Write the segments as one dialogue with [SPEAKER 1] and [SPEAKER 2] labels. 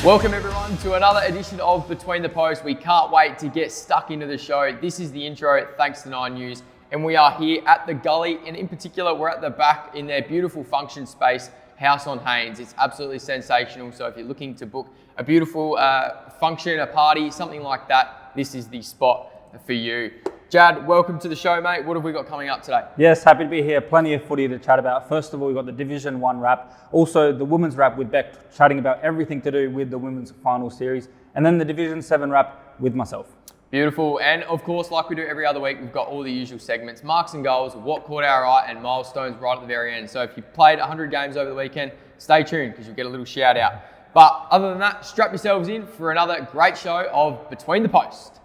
[SPEAKER 1] Welcome everyone to another edition of Between the Posts. We can't wait to get stuck into the show. This is the intro, thanks to 9 News. And we are here at the Gully, and in particular, we're at the back in their beautiful function space, House on Haynes. It's absolutely sensational. So if you're looking to book a beautiful function, a party, something like that, this is the spot for you. Jad, welcome to the show, mate. What have we got coming up today?
[SPEAKER 2] Yes, happy to be here. Plenty of footy to chat about. First of all, we've got the Division 1 wrap. Also, the Women's wrap with Beck, chatting about everything to do with the Women's Final Series. And then the Division 7 wrap with myself.
[SPEAKER 1] Beautiful. And of course, like we do every other week, we've got all the usual segments, marks and goals, what caught our eye, and milestones right at the very end. So if you played 100 games over the weekend, stay tuned because you'll get a little shout out. But other than that, strap yourselves in for another great show of Between the Posts.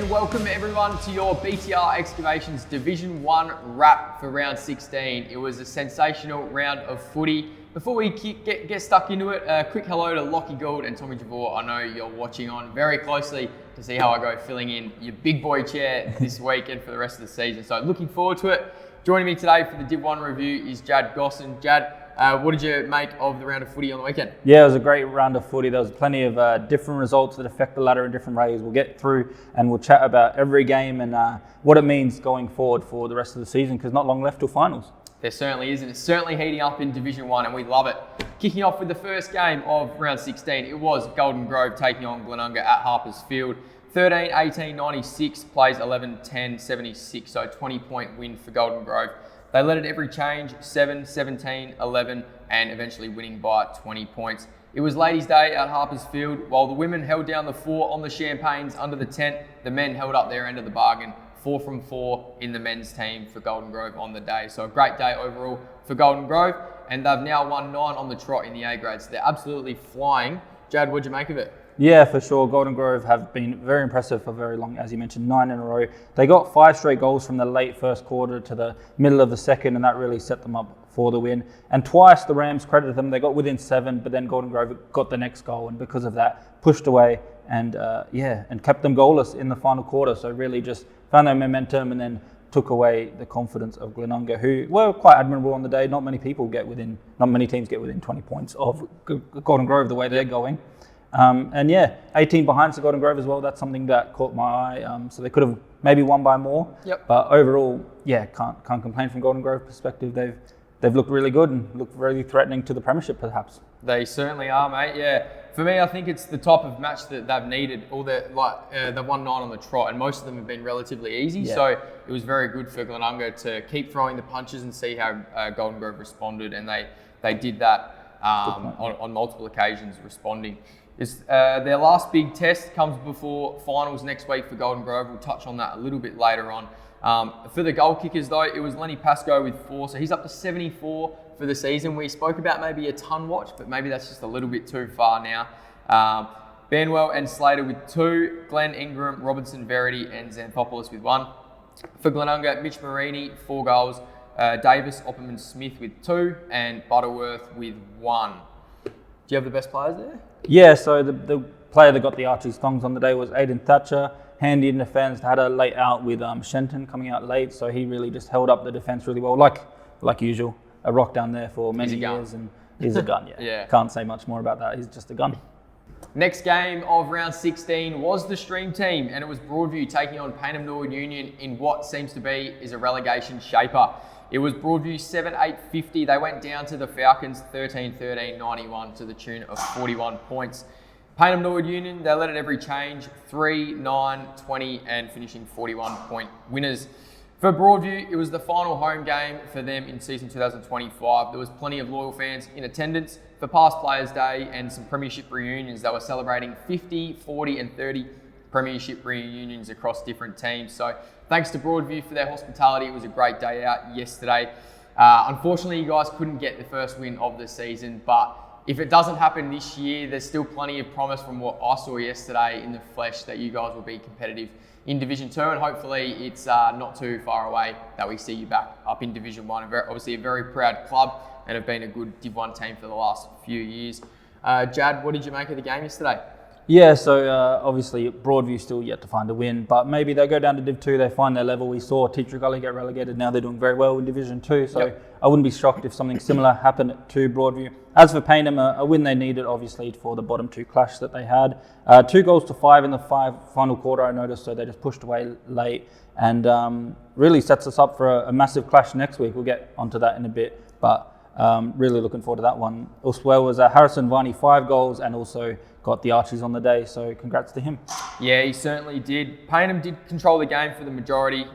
[SPEAKER 1] Welcome everyone to your BTR Excavations Division 1 wrap for round 16. It was a sensational round of footy. Before we get stuck into it, a quick hello to Lachie Gould and Tommy Javor. I know you're watching on very closely to see how I go filling in your big boy chair this week and for the rest of the season. So looking forward to it. Joining me today for the Div 1 review is Jad Gosson. Jad, what did you make of the round of footy on the weekend?
[SPEAKER 2] Yeah, it was a great round of footy. There was plenty of different results that affect the ladder in different ways. We'll get through and we'll chat about every game and what it means going forward for the rest of the season, because not long left till finals.
[SPEAKER 1] There certainly is, and it's certainly heating up in Division 1, and we love it. Kicking off with the first game of round 16, it was Golden Grove taking on Glenunga at Harpers Field. 13-18-96, plays 11-10-76, so 20-point win for Golden Grove. They led at every change, 7, 17, 11, and eventually winning by 20 points. It was Ladies' Day at Harpers Field. While the women held down the 4 on the champagnes under the tent, the men held up their end of the bargain. 4 from 4 in the men's team for Golden Grove on the day. So a great day overall for Golden Grove, and they've now won 9 on the trot in the A grade. So they're absolutely flying. Jad, what'd you make of it?
[SPEAKER 2] Yeah, for sure. Golden Grove have been very impressive for very long, as you mentioned, 9 in a row. They got 5 straight goals from the late first quarter to the middle of the second, and that really set them up for the win. And twice the Rams credited them. They got within 7, but then Golden Grove got the next goal, and because of that, pushed away and kept them goalless in the final quarter. So really just found their momentum and then took away the confidence of Glenunga, who were quite admirable on the day. Not many teams get within 20 points of Golden Grove the way they're going. 18 behind to Golden Grove as well. That's something that caught my eye. So they could have maybe won by more.
[SPEAKER 1] Yep.
[SPEAKER 2] But overall, can't complain from Golden Grove perspective. They've looked really good and looked really threatening to the premiership, perhaps.
[SPEAKER 1] They certainly are, mate. Yeah. For me, I think it's the type of match that they've needed. They've won 9 on the trot, and most of them have been relatively easy. Yeah. So it was very good for Glenunga to keep throwing the punches and see how Golden Grove responded, and they did that on multiple occasions, responding. Their last big test comes before finals next week for Golden Grove. We'll touch on that a little bit later on. For the goal kickers, though, it was Lenny Pascoe with 4, so he's up to 74 for the season. We spoke about maybe a ton watch, but maybe that's just a little bit too far now. Banwell and Slater with 2, Glenn Ingram, Robinson, Verity, and Xanthopoulos with 1. For Glenunga, Mitch Marini, 4 goals, Davis, Opperman, Smith with 2, and Butterworth with 1. Do you have the best players there?
[SPEAKER 2] Yeah, so the player that got the Archie's thongs on the day was Aiden Thatcher. Handy in defence, had a late out with Shenton coming out late, so he really just held up the defence really well, like usual. A rock down there for many years, and he's a gun, yeah. Can't say much more about that, he's just a gun.
[SPEAKER 1] Next game of round 16 was the Stream team, and it was Broadview taking on Payneham Norwood Union in what seems to be is a relegation shaper. It was Broadview 7-8-50. They went down to the Falcons 13-13-91 to the tune of 41 points. Payneham Norwood Union, they led at every change, 3, 9, 20, and finishing 41-point winners. For Broadview, it was the final home game for them in season 2025. There was plenty of loyal fans in attendance for Past Players Day and some premiership reunions. They were celebrating 50, 40, and 30 premiership reunions across different teams. So thanks to Broadview for their hospitality. It was a great day out yesterday. Unfortunately, you guys couldn't get the first win of the season, but if it doesn't happen this year, there's still plenty of promise from what I saw yesterday in the flesh that you guys will be competitive in Division 2, and hopefully it's not too far away that we see you back up in Division 1. Obviously a very proud club and have been a good Div 1 team for the last few years. Jad, what did you make of the game yesterday?
[SPEAKER 2] Yeah, so obviously Broadview still yet to find a win, but maybe they go down to Div 2, they find their level. We saw Teacher Gully get relegated, now they're doing very well in Division 2, so I wouldn't be shocked if something similar happened to Broadview. As for Payneham, a win they needed obviously for the bottom 2 clash that they had. 2-5 in the final quarter I noticed, so they just pushed away late, and really sets us up for a massive clash next week. We'll get onto that in a bit, but really looking forward to that one. Also was Harrison Viney, 5 goals, and also got the Archies on the day, so congrats to him.
[SPEAKER 1] Yeah, he certainly did. Payneham did control the game for the majority.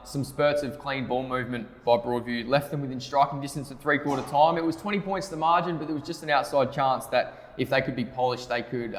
[SPEAKER 1] Some spurts of clean ball movement by Broadview left them within striking distance at 3/4 time. It was 20 points to the margin, but there was just an outside chance that if they could be polished, they could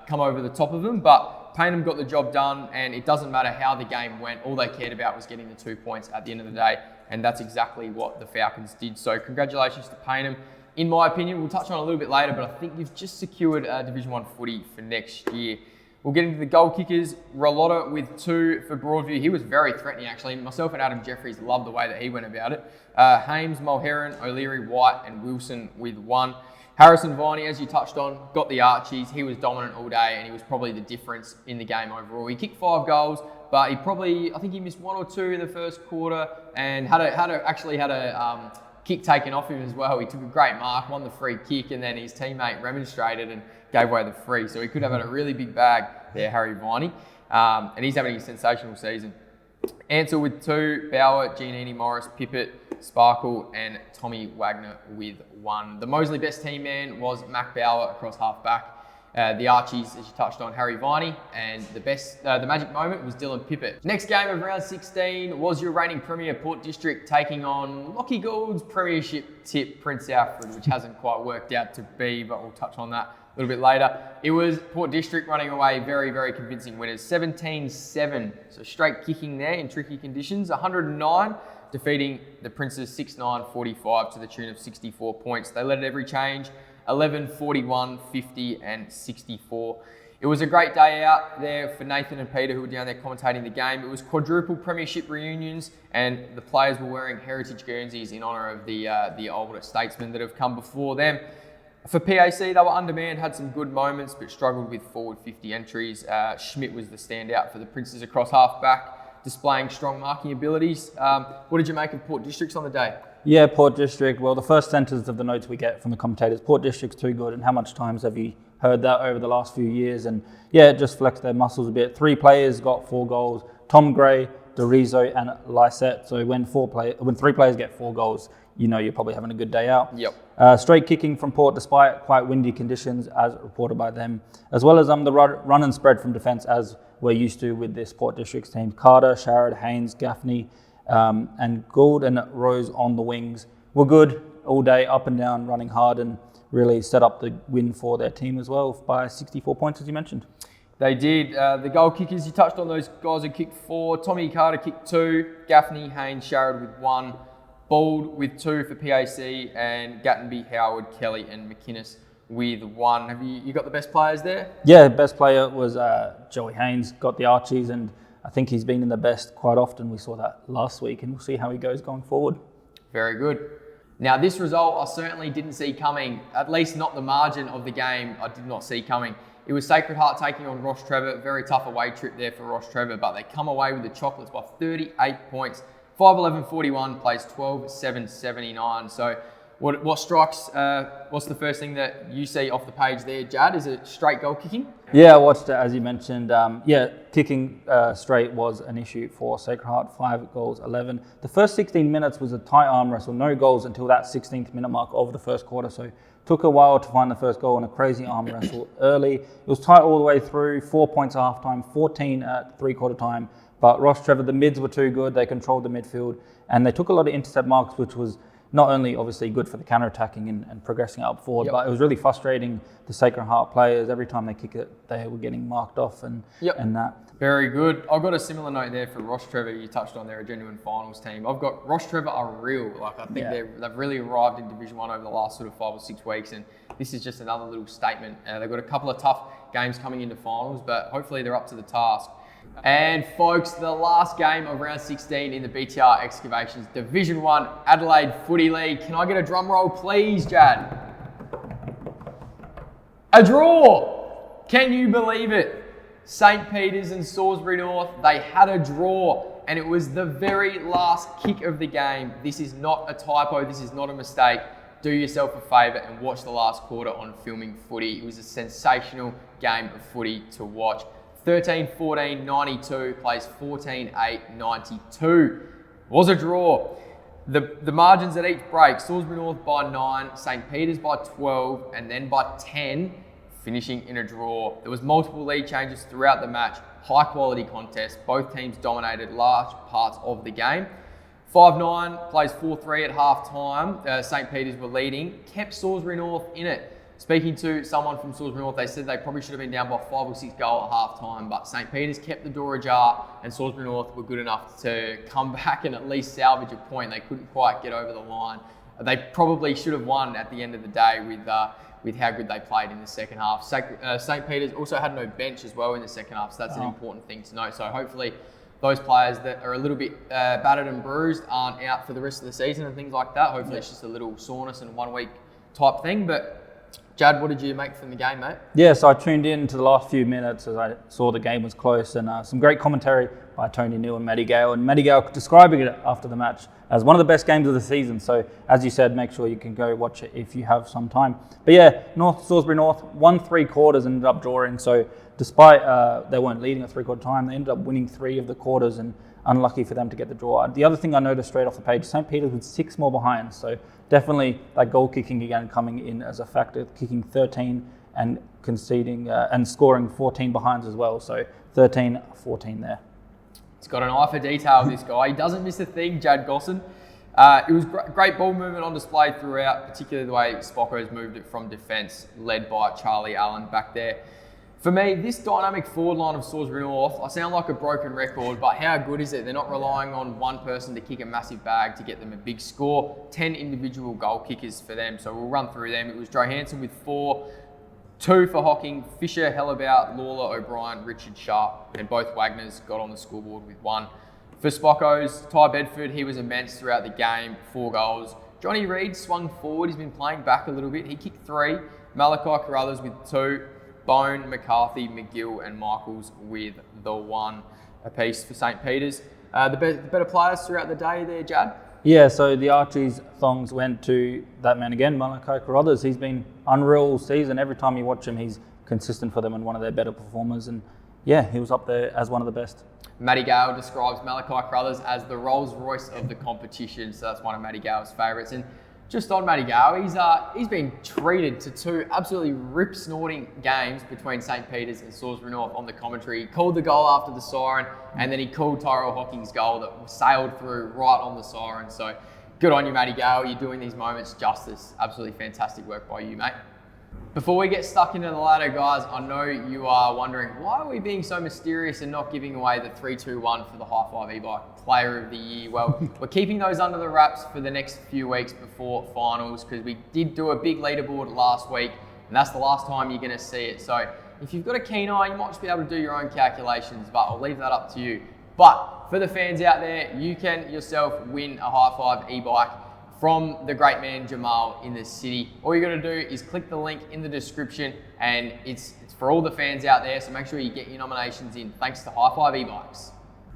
[SPEAKER 1] come over the top of them. But Payneham got the job done, and it doesn't matter how the game went. All they cared about was getting the 2 points at the end of the day, and that's exactly what the Falcons did. So congratulations to Payneham. In my opinion, we'll touch on it a little bit later, but I think you've just secured Division 1 footy for next year. We'll get into the goal kickers. Ralotta with 2 for Broadview. He was very threatening, actually. Myself and Adam Jeffries loved the way that he went about it. Hames, Mulherron, O'Leary, White, and Wilson with 1. Harrison Viney, as you touched on, got the Archies. He was dominant all day, and he was probably the difference in the game overall. He kicked 5 goals, but I think he missed 1 or 2 in the first quarter, and had a kick taken off him as well. He took a great mark, won the free kick, and then his teammate remonstrated and gave away the free. So he could have had a really big bag there, Harry Viney. And he's having a sensational season. Ansell with 2, Bauer, Giannini, Morris, Pippett, Sparkle, and Tommy Wagner with 1. The Moseley best team man was Mac Bauer across half back. The Archies, as you touched on, Harry Viney, and the magic moment was Dylan Pippett. Next game of round 16 was your reigning Premier Port District taking on Lachie Gould's Premiership tip, Prince Alfred, which hasn't quite worked out to be, but we'll touch on that a little bit later. It was Port District running away very, very convincing winners, 17-7, so straight kicking there in tricky conditions, 109, defeating the Princes 6-9-45 to the tune of 64 points. They led at every change, 11, 41, 50, and 64. It was a great day out there for Nathan and Peter, who were down there commentating the game. It was quadruple premiership reunions, and the players were wearing heritage Guernseys in honour of the older statesmen that have come before them. For PAC, they were undermanned, had some good moments, but struggled with forward 50 entries. Schmidt was the standout for the Princes across half back, displaying strong marking abilities. What did you make of Port Districts on the day?
[SPEAKER 2] Yeah, Port District. Well, the first sentence of the notes we get from the commentators, Port District's too good, and how much times have you heard that over the last few years? And yeah, it just flexed their muscles a bit. 3 players got 4 goals, Tom Gray, Dorizo, and Lysette. So when 3 players get 4 goals, you know you're probably having a good day out.
[SPEAKER 1] Yep.
[SPEAKER 2] Straight kicking from Port despite quite windy conditions, as reported by them, as well as the run and spread from defence, as we're used to with this Port District's team. Carter, Sharrod, Haynes, Gaffney, and Gould and Rose on the wings were good all day, up and down, running hard, and really set up the win for their team as well by 64 points, as you mentioned.
[SPEAKER 1] They did. The goal kickers, you touched on those guys who kicked 4. Tommy Carter kicked 2, Gaffney, Haynes, Sharrod with 1, Bald with 2 for PAC, and Gattenby, Howard, Kelly, and McInnes with 1. Have you got the best players there?
[SPEAKER 2] Yeah, best player was Joey Haynes, got the Archies, and I think he's been in the best quite often. We saw that last week, and we'll see how he goes going forward.
[SPEAKER 1] Very good. Now, this result I certainly didn't see coming, at least not the margin of the game I did not see coming. It was Sacred Heart taking on Ross Trevor. Very tough away trip there for Ross Trevor, but they come away with the Chocolates by 38 points. 5-11-41 plays 12-7-79. So what strikes, what's the first thing that you see off the page there, Jad? Is it straight goal kicking?
[SPEAKER 2] Yeah, I watched it, as you mentioned. Kicking straight was an issue for Sacred Heart, 5 goals, 11. The first 16 minutes was a tight arm wrestle, no goals until that 16th minute mark of the first quarter. So it took a while to find the first goal and a crazy arm wrestle early. It was tight all the way through, 4 points at half time, 14 at 3/4 time. But Ross Trevor, the mids were too good. They controlled the midfield, and they took a lot of intercept marks, which was not only obviously good for the counter-attacking and progressing up forward,
[SPEAKER 1] Yep.
[SPEAKER 2] but it was really frustrating the Sacred Heart players. Every time they kick it, they were getting marked off and that.
[SPEAKER 1] Very good. I've got a similar note there for Ross Trevor. You touched on they're a genuine finals team. I've got Ross Trevor are real. Like, I think they've really arrived in Division 1 over the last sort of 5 or 6 weeks, and this is just another little statement. They've got a couple of tough games coming into finals, but hopefully they're up to the task. And folks, the last game of round 16 in the BTR Excavations Division 1 Adelaide Footy League. Can I get a drum roll, please, Jad? A draw! Can you believe it? St. Peter's and Salisbury North, they had a draw, and it was the very last kick of the game. This is not a typo, this is not a mistake. Do yourself a favour and watch the last quarter on Filming Footy. It was a sensational game of footy to watch. 13-14, 92, plays 14-8, 92. Was a draw. The margins at each break, Salisbury North by 9, St. Peter's by 12, and then by 10, finishing in a draw. There was multiple lead changes throughout the match. High quality contest. Both teams dominated large parts of the game. 5-9 plays 4-3 at half time. St. Peter's were leading, kept Salisbury North in it. Speaking to someone from Salisbury North, they said they probably should have been down by 5 or 6 goals at half time, but St. Peter's kept the door ajar, and Salisbury North were good enough to come back and at least salvage a point. They couldn't quite get over the line. They probably should have won at the end of the day with how good they played in the second half. St. Peter's also had no bench as well in the second half, so that's an important thing to note. So hopefully those players that are a little bit battered and bruised aren't out for the rest of the season and things like that. Hopefully it's just a little soreness and 1 week type thing. But Jad, what did you make from the game, mate?
[SPEAKER 2] Yeah, so I tuned in to the last few minutes as I saw the game was close, and some great commentary by Tony Neal and Matty Gale. And Matty Gale describing it after the match as one of the best games of the season. So as you said, make sure you can go watch it if you have some time. But yeah, Salisbury North won 3 quarters and ended up drawing. So despite they weren't leading at 3/4 time, they ended up winning 3 of the quarters, and unlucky for them to get the draw. The other thing I noticed straight off the page, St. Peter's with 6 more behind. So definitely that goal kicking again coming in as a factor, kicking 13 and conceding and scoring 14 behinds as well. So 13-14 there.
[SPEAKER 1] He's got an eye for detail, this guy. He doesn't miss a thing, Jad Gosson. It was great ball movement on display throughout, particularly the way Spocko's moved it from defence, led by Charlie Allen back there. For me, this dynamic forward line of Salisbury North, I sound like a broken record, but how good is it? They're not relying on one person to kick a massive bag to get them a big score. 10 individual goal kickers for them, so we'll run through them. It was Johansson with 4, 2 for Hocking, Fisher, Hellabout, Lawler, O'Brien, Richard Sharp, and both Wagners got on the scoreboard with 1. For Spocko's, Ty Bedford, he was immense throughout the game, 4 goals. Johnny Reid swung forward, he's been playing back a little bit. He kicked 3, Malachi Carruthers with 2, Bone, McCarthy, McGill and Michaels with the 1 apiece for St. Peter's. The better players throughout the day there, Jad?
[SPEAKER 2] Yeah, so the Archie's thongs went to that man again, Malachi Carruthers. He's been unreal all season. Every time you watch him, he's consistent for them and one of their better performers. And yeah, he was up there as one of the best.
[SPEAKER 1] Matty Gale describes Malachi Carruthers as the Rolls Royce of the competition. So that's one of Matty Gale's favourites. And just on Matty Gale, he's been treated to 2 absolutely rip-snorting games between St. Peter's and Salisbury North on the commentary. He called the goal after the siren, and then he called Tyrell Hocking's goal that sailed through right on the siren. So good on you, Matty Gale. You're doing these moments justice. Absolutely fantastic work by you, mate. Before we get stuck into the ladder, guys, I know you are wondering, why are we being so mysterious and not giving away the 3-2-1 for the High Five E-Bike Player of the Year? Well, we're keeping those under the wraps for the next few weeks before finals, because we did do a big leaderboard last week, and that's the last time you're going to see it. So if you've got a keen eye, you might just be able to do your own calculations, but I'll leave that up to you. But for the fans out there, you can yourself win a High Five E-Bike from the great man Jamal in the city. All you got to do is click the link in the description, and it's for all the fans out there, so make sure you get your nominations in, thanks to High Five E-Bikes.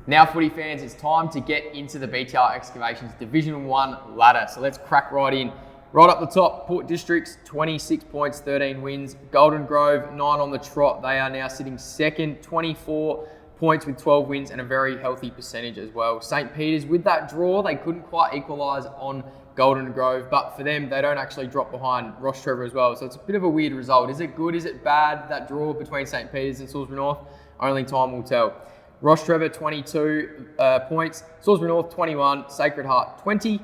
[SPEAKER 1] Now, footy fans, it's time to get into the BTR Excavations Division 1 ladder. So let's crack right in. Right up the top, Port Districts, 26 points, 13 wins. Golden Grove, 9 on the trot. They are now sitting second, 24 points with 12 wins and a very healthy percentage as well. St. Peter's, with that draw, they couldn't quite equalise on Golden Grove, but for them, they don't actually drop behind Ross Trevor as well. So it's a bit of a weird result. Is it good? Is it bad, that draw between St. Peter's and Salisbury North? Only time will tell. Ross Trevor, 22 points. Salisbury North, 21. Sacred Heart, 20.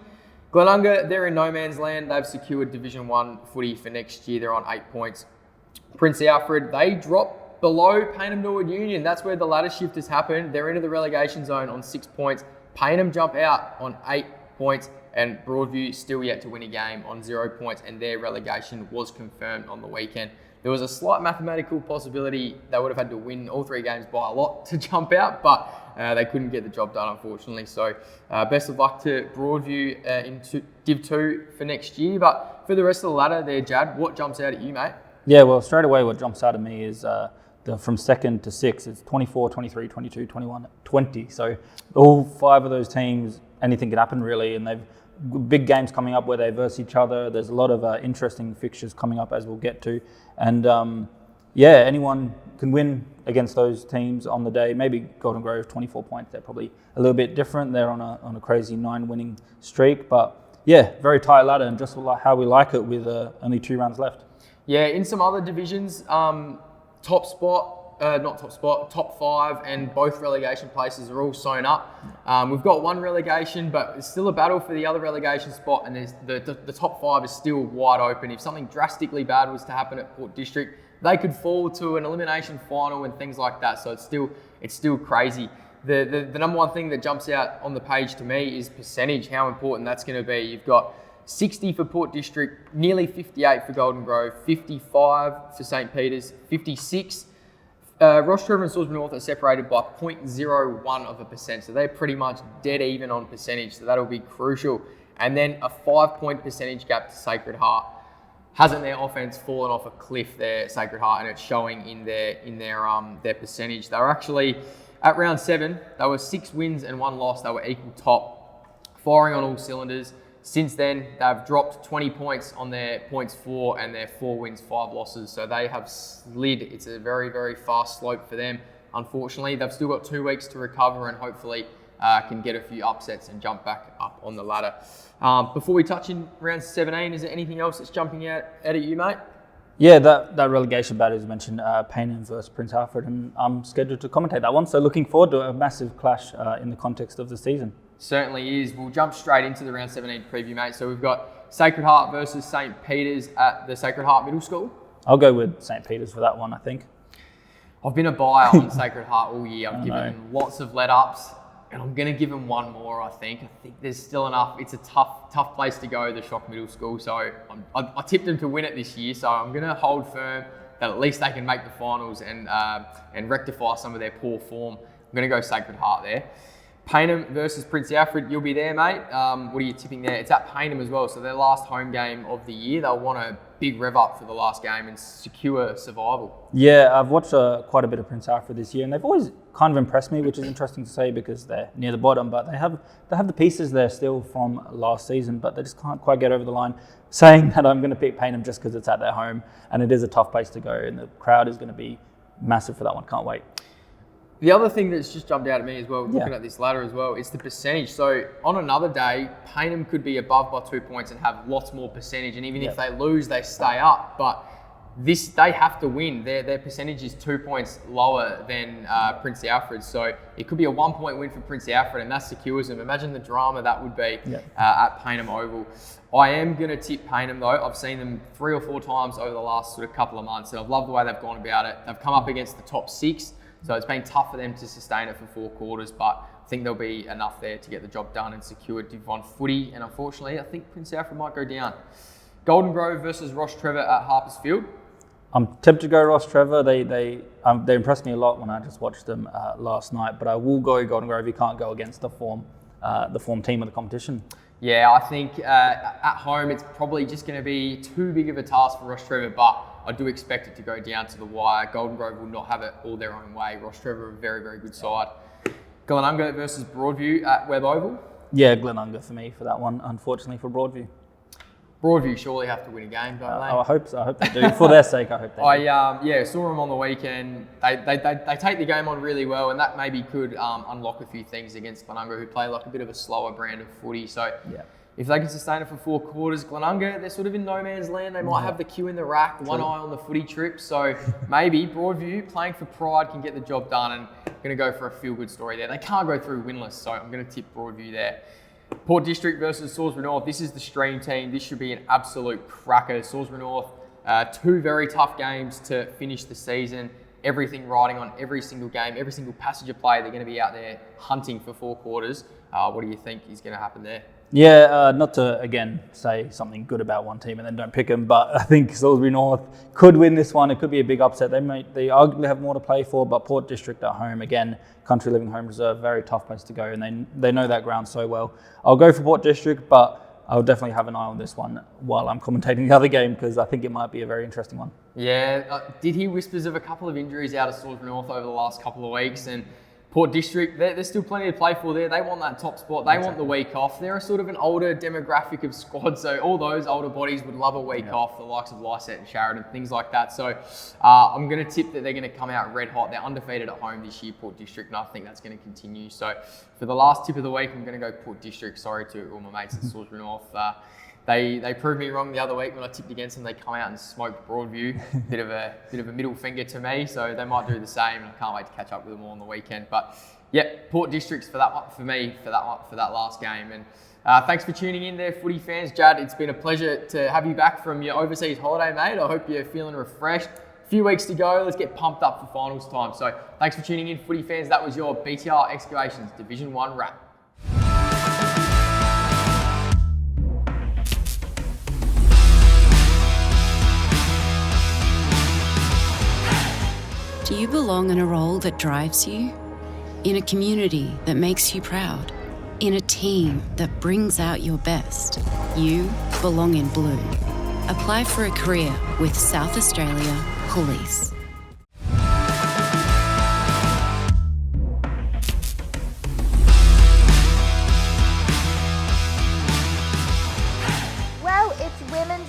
[SPEAKER 1] Glenunga, they're in no man's land. They've secured Division 1 footy for next year. They're on 8 points. Prince Alfred, they drop below Payneham Norwood Union. That's where the ladder shift has happened. They're into the relegation zone on 6 points. Payneham jump out on 8 points. And Broadview still yet to win a game on 0 points. And their relegation was confirmed on the weekend. There was a slight mathematical possibility they would have had to win all 3 games by a lot to jump out, but they couldn't get the job done, unfortunately. So best of luck to Broadview in Div 2 for next year. But for the rest of the ladder there, Jad, what jumps out at you, mate?
[SPEAKER 2] Yeah, well, straight away what jumps out at me is from 2nd to 6th, it's 24, 23, 22, 21, 20. So all 5 of those teams, anything can happen really, and they've big games coming up where they verse each other. There's a lot of interesting fixtures coming up as we'll get to. And anyone can win against those teams on the day. Maybe Golden Grove, 24 points. They're probably a little bit different. They're on a crazy 9 winning streak. But yeah, very tight ladder and just how we like it with only 2 rounds left. Yeah, in some other divisions, top 5 and both relegation places are all sewn up. We've got 1 relegation, but it's still a battle for the other relegation spot, and the top 5 is still wide open. If something drastically bad was to happen at Port District, they could fall to an elimination final and things like that. So it's still crazy. The number one thing that jumps out on the page to me is percentage, how important that's going to be. You've got 60 for Port District, nearly 58 for Golden Grove, 55 for St. Peter's, 56. Ross Trevor and Salisbury North are separated by 0.01%, so they're pretty much dead even on percentage, so that'll be crucial. And then a 5-point percentage gap to Sacred Heart. Hasn't their offense fallen off a cliff there, Sacred Heart, and it's showing in their percentage. They were actually, at round 7, they were 6 wins and 1 loss. They were equal top, firing on all cylinders. Since then, they've dropped 20 points on their points 4 and their 4 wins, 5 losses. So they have slid. It's a very, very fast slope for them. Unfortunately, they've still got 2 weeks to recover and hopefully can get a few upsets and jump back up on the ladder. Before we touch in round 17, is there anything else that's jumping out at you, mate? Yeah, that relegation battle, as you mentioned, Payneham versus Prince Alfred, and I'm scheduled to commentate that one. So looking forward to a massive clash in the context of the season.
[SPEAKER 1] Certainly is. We'll jump straight into the round 17 preview, mate. So we've got Sacred Heart versus St. Peter's at the Sacred Heart Middle School.
[SPEAKER 2] I'll go with St. Peter's for that one, I think.
[SPEAKER 1] I've been a buyer on Sacred Heart all year. I've given them lots of let-ups, and I'm going to give them one more, I think. I think there's still enough. It's a tough place to go, the Shock Middle School. So I tipped them to win it this year, so I'm going to hold firm that at least they can make the finals and rectify some of their poor form. I'm going to go Sacred Heart there. Payneham versus Prince Alfred, you'll be there, mate. What are you tipping there? It's at Payneham as well, so their last home game of the year. They'll want a big rev up for the last game and secure survival. Yeah,
[SPEAKER 2] I've watched quite a bit of Prince Alfred this year, and they've always kind of impressed me, which is interesting to say because they're near the bottom, but they have the pieces there still from last season, but they just can't quite get over the line. Saying that, I'm going to pick Payneham just because it's at their home, and it is a tough place to go, and the crowd is going to be massive for that one. Can't wait.
[SPEAKER 1] The other thing that's just jumped out at me as well, looking at this ladder as well, is the percentage. So on another day, Payneham could be above by 2 points and have lots more percentage. And even if they lose, they stay up. But they have to win. Their percentage is 2 points lower than Prince Alfred. So it could be a 1 point win for Prince Alfred, and that secures them. Imagine the drama that would be at Payneham Oval. I am going to tip Payneham though. I've seen them 3 or 4 times over the last sort of couple of months, and I've loved the way they've gone about it. They've come up against the top 6. So it's been tough for them to sustain it for 4 quarters, but I think there'll be enough there to get the job done and secure Div 1 footy. And unfortunately, I think Prince Alfred might go down. Golden Grove versus Ross Trevor at Harpers Field. I'm tempted to go Ross Trevor. They impressed me a lot when I just watched them last night, but I will go Golden Grove. You can't go against the form team of the competition. Yeah, I think at home it's probably just going to be too big of a task for Ross Trevor, but I do expect it to go down to the wire. Golden Grove will not have it all their own way. Ross Trevor, a very, very good side. Glenunga versus Broadview at Webb Oval. Yeah, Glenunga for me for that one, unfortunately for Broadview. Broadview surely have to win a game, don't they? I hope so. I hope they do. For their sake, I hope they do. Saw them on the weekend. They take the game on really well, and that maybe could unlock a few things against Glenunga, who play like a bit of a slower brand of footy. So if they can sustain it for 4 quarters, Glenunga, they're sort of in no man's land. They might have the queue in the rack, one eye on the footy trip. So maybe Broadview, playing for pride, can get the job done, and I'm going to go for a feel-good story there. They can't go through winless, so I'm going to tip Broadview there. Port District versus Salisbury North. This is the stream team. This should be an absolute cracker. Salisbury North, 2 very tough games to finish the season. Everything riding on every single game, every single passenger play. They're going to be out there hunting for 4 quarters. What do you think is going to happen there?
[SPEAKER 2] Yeah, not to, again, say something good about one team and then don't pick them, but I think Salisbury North could win this one. It could be a big upset. They arguably have more to play for, but Port District at home, again, Country Living Home Reserve, very tough place to go, and they know that ground so well. I'll go for Port District, but I'll definitely have an eye on this one while I'm commentating the other game, because I think it might be a very interesting one.
[SPEAKER 1] Yeah, did hear whispers of a couple of injuries out of Salisbury North over the last couple of weeks, and Port District, there's still plenty to play for there. They want that top spot. They want the week off. They're a sort of an older demographic of squad, so all those older bodies would love a week off, the likes of Lysette and Sheridan, things like that. So I'm going to tip that they're going to come out red hot. They're undefeated at home this year, Port District, and I think that's going to continue. So for the last tip of the week, I'm going to go Port District. Sorry to all my mates at Salisbury North. They proved me wrong the other week when I tipped against them. They come out and smoked Broadview. bit of a middle finger to me, so they might do the same. I can't wait to catch up with them all on the weekend. But yeah, Port District's for that one for me for that last game. And thanks for tuning in there, footy fans. Jad, it's been a pleasure to have you back from your overseas holiday, mate. I hope you're feeling refreshed. A few weeks to go. Let's get pumped up for finals time. So thanks for tuning in, footy fans. That was your BTR Excavations Division 1 wrap.
[SPEAKER 3] Do you belong in a role that drives you? In a community that makes you proud? In a team that brings out your best? You belong in blue. Apply for a career with South Australia Police.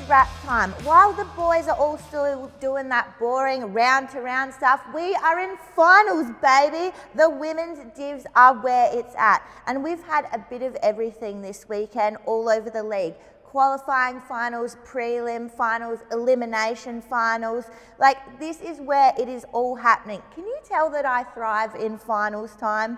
[SPEAKER 4] Wrap time. While the boys are all still doing that boring round-to-round stuff, we are in finals, baby. The women's divs are where it's at. And we've had a bit of everything this weekend all over the league. Qualifying finals, prelim finals, elimination finals. Like, this is where it is all happening. Can you tell that I thrive in finals time?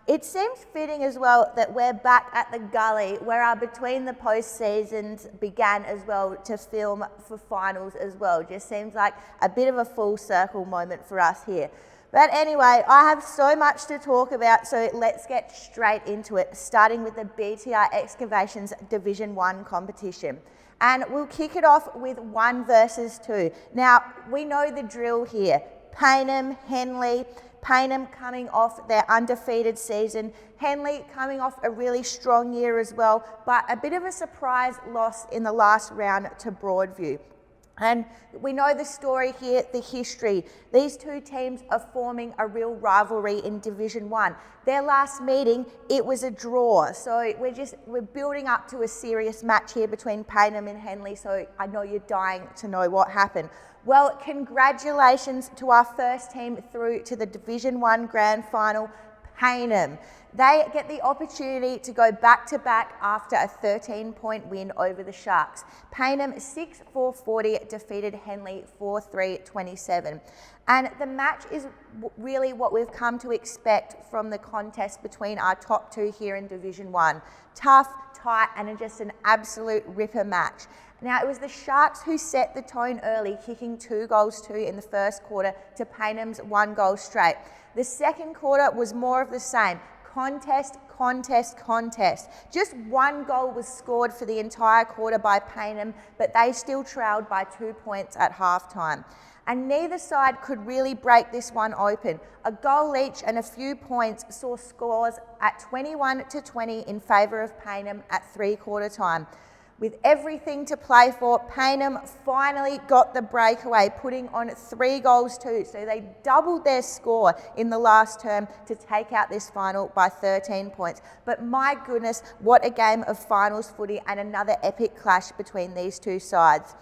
[SPEAKER 4] It seems fitting as well that we're back at the Gully where our Between the Post seasons began as well to film for finals as well. Just seems like a bit of a full circle moment for us here. But anyway, I have so much to talk about, so let's get straight into it, starting with the BTR Excavations Division 1 competition. And we'll kick it off with 1 versus 2. Now, we know the drill here. Payneham, Henley. Payneham coming off their undefeated season. Henley coming off a really strong year as well, but a bit of a surprise loss in the last round to Broadview. And we know the story here, the history. These two teams are forming a real rivalry in Division 1. Their last meeting, it was a draw. So we're building up to a serious match here between Payneham and Henley. So I know you're dying to know what happened. Well, congratulations to our first team through to the Division 1 Grand Final, Payneham. They get the opportunity to go back-to-back after a 13-point win over the Sharks. Payneham 6-4-40 defeated Henley 4-3-27. And the match is really what we've come to expect from the contest between our top two here in Division 1. Tough, tight, and just an absolute ripper match. Now, it was the Sharks who set the tone early, kicking 2 goals to in the first quarter to Payneham's 1 goal straight. The second quarter was more of the same. Contest. Just 1 goal was scored for the entire quarter by Payneham, but they still trailed by 2 points at halftime. And neither side could really break this one open. A goal each and a few points saw scores at 21-20 in favour of Payneham at 3-quarter time. With everything to play for, Payneham finally got the breakaway, putting on 3 goals too. So they doubled their score in the last term to take out this final by 13 points. But my goodness, what a game of finals footy and another epic clash between these two sides.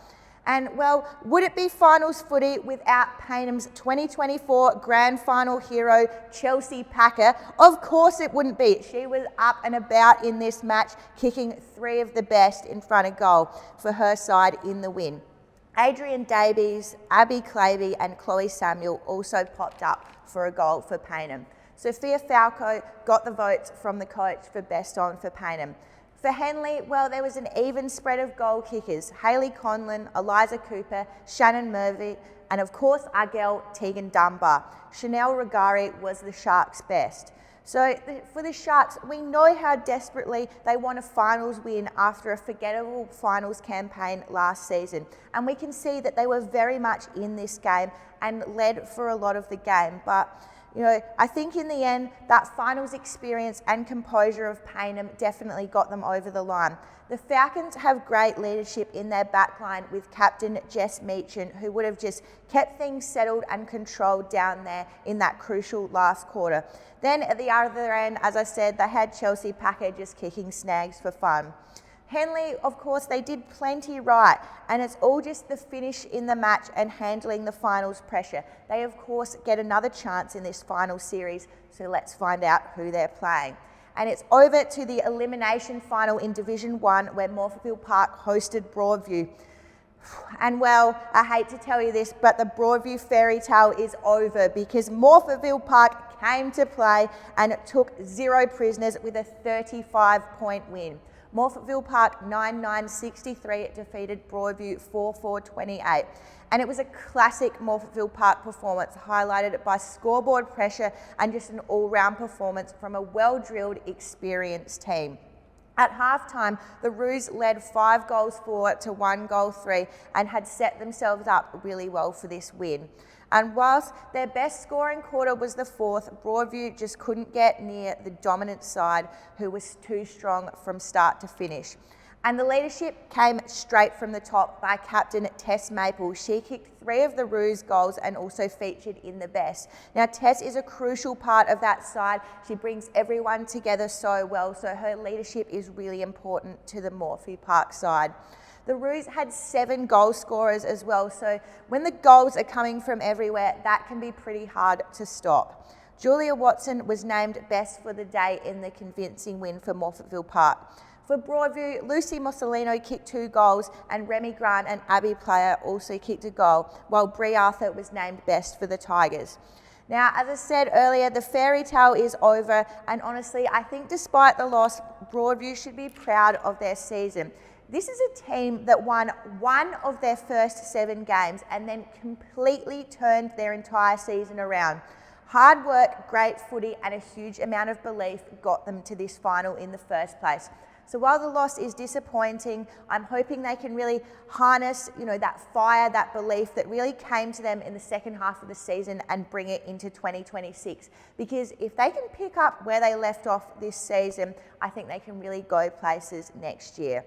[SPEAKER 4] And well, would it be finals footy without Payneham's 2024 Grand Final hero, Chelsea Packer? Of course it wouldn't be. She was up and about in this match, kicking 3 of the best in front of goal for her side in the win. Adrian Davies, Abby Clavey and Chloe Samuel also popped up for a goal for Payneham. Sophia Falco got the votes from the coach for best on for Payneham. For Henley, well, there was an even spread of goal kickers. Hayley Conlon, Eliza Cooper, Shannon Murphy, and of course our girl Tegan Dunbar. Chanel Regari was the Sharks' best. So for the Sharks, we know how desperately they want a finals win after a forgettable finals campaign last season. And we can see that they were very much in this game and led for a lot of the game. But you know, I think in the end, that finals experience and composure of Payneham definitely got them over the line. The Falcons have great leadership in their backline with captain Jess Meachin, who would have just kept things settled and controlled down there in that crucial last quarter. Then at the other end, as I said, they had Chelsea Packer just kicking snags for fun. Henley, of course, they did plenty right, and it's all just the finish in the match and handling the finals pressure. They, of course, get another chance in this final series, so let's find out who they're playing. And it's over to the elimination final in Division 1, where Morphettville Park hosted Broadview. And well, I hate to tell you this, but the Broadview fairy tale is over because Morphettville Park came to play and it took 0 prisoners with a 35-point win. Morphettville Park 9-9-63 defeated Broadview 4-4-28. And it was a classic Morphettville Park performance highlighted by scoreboard pressure and just an all-round performance from a well-drilled, experienced team. At halftime, the Roos led 5-4 to 1-3 and had set themselves up really well for this win. And whilst their best scoring quarter was the fourth, Broadview just couldn't get near the dominant side, who was too strong from start to finish. And the leadership came straight from the top by captain Tess Maple. She kicked 3 of the Roos goals and also featured in the best. Now, Tess is a crucial part of that side. She brings everyone together so well, so her leadership is really important to the Morphy Park side. The Roos had 7 goal scorers as well, so when the goals are coming from everywhere, that can be pretty hard to stop. Julia Watson was named best for the day in the convincing win for Morphettville Park. For Broadview, Lucy Mussolino kicked 2 goals and Remy Grant and Abby Player also kicked a goal, while Bree Arthur was named best for the Tigers. Now, as I said earlier, the fairy tale is over, and honestly, I think despite the loss, Broadview should be proud of their season. This is a team that won 1 of their first 7 games and then completely turned their entire season around. Hard work, great footy, and a huge amount of belief got them to this final in the first place. So while the loss is disappointing, I'm hoping they can really harness, that fire, that belief that really came to them in the second half of the season and bring it into 2026. Because if they can pick up where they left off this season, I think they can really go places next year.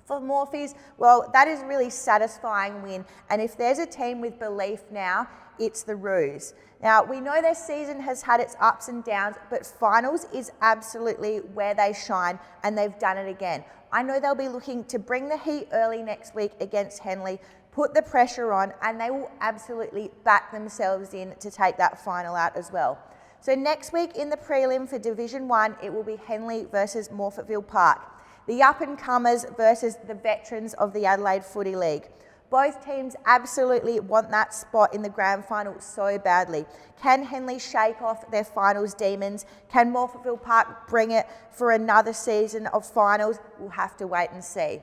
[SPEAKER 4] For Morphies, well, that is a really satisfying win. And if there's a team with belief now, it's the Roos. Now, we know their season has had its ups and downs, but finals is absolutely where they shine, and they've done it again. I know they'll be looking to bring the heat early next week against Henley, put the pressure on, and they will absolutely back themselves in to take that final out as well. So next week in the prelim for Division 1, it will be Henley versus Morphettville Park. The up-and-comers versus the veterans of the Adelaide Footy League. Both teams absolutely want that spot in the grand final so badly. Can Henley shake off their finals demons? Can Morphettville Park bring it for another season of finals? We'll have to wait and see.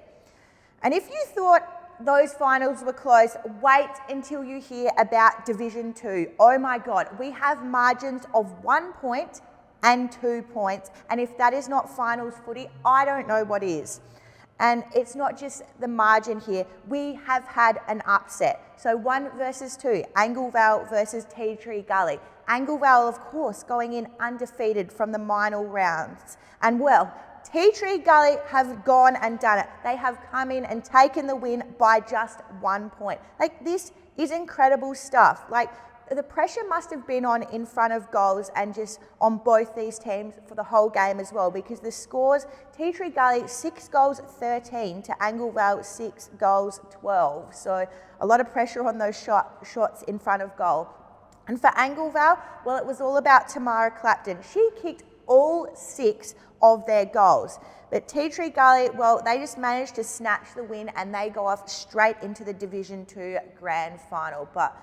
[SPEAKER 4] And if you thought those finals were close, wait until you hear about Division 2. Oh my God, we have margins of 1 point and 2 points. And if that is not finals footy, I don't know what is. And it's not just the margin here. We have had an upset. So 1 versus 2, Anglevale versus Tea Tree Gully. Anglevale, of course, going in undefeated from the minor rounds. And well, Tea Tree Gully have gone and done it. They have come in and taken the win by just 1 point. This is incredible stuff. The pressure must have been on in front of goals and just on both these teams for the whole game as well, because the scores, Tea Tree Gully 6 goals 13 to Anglevale 6 goals 12. So a lot of pressure on those shots in front of goal. And for Anglevale, well, it was all about Tamara Clapton. She kicked all 6 of their goals. But Tea Tree Gully, well, they just managed to snatch the win and they go off straight into the Division 2 grand final. But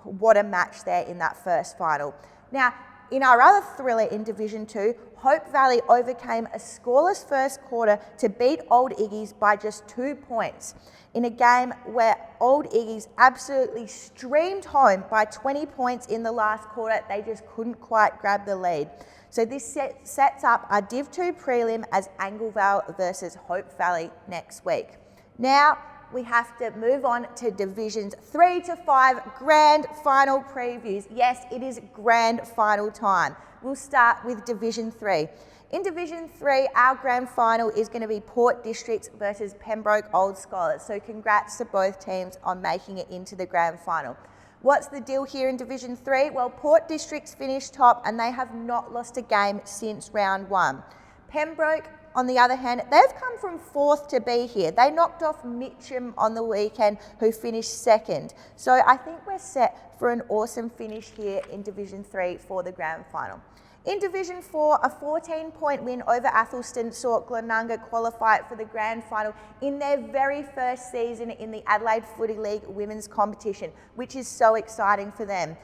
[SPEAKER 4] what a match there in that first final. Now, in our other thriller in Division 2, Hope Valley overcame a scoreless first quarter to beat Old Iggy's by just 2 points in a game where Old Iggy's absolutely streamed home by 20 points in the last quarter. They just couldn't quite grab the lead. So this sets up our Div 2 prelim as Anglevale versus Hope Valley next week. Now we have to move on to Divisions 3 to 5 grand final previews. Yes, it is grand final time. We'll start with Division 3. In Division 3, our grand final is going to be Port Districts versus Pembroke Old Scholars. So congrats to both teams on making it into the grand final. What's the deal here in Division 3? Well, Port Districts finished top and they have not lost a game since round 1. Pembroke, on the other hand, they've come from 4th to be here. They knocked off Mitcham on the weekend, who finished 2nd. So I think we're set for an awesome finish here in Division 3 for the grand final. In Division 4, a 14-point win over Athelston saw Glenunga qualify for the grand final in their very first season in the Adelaide Footy League women's competition, which is so exciting for them.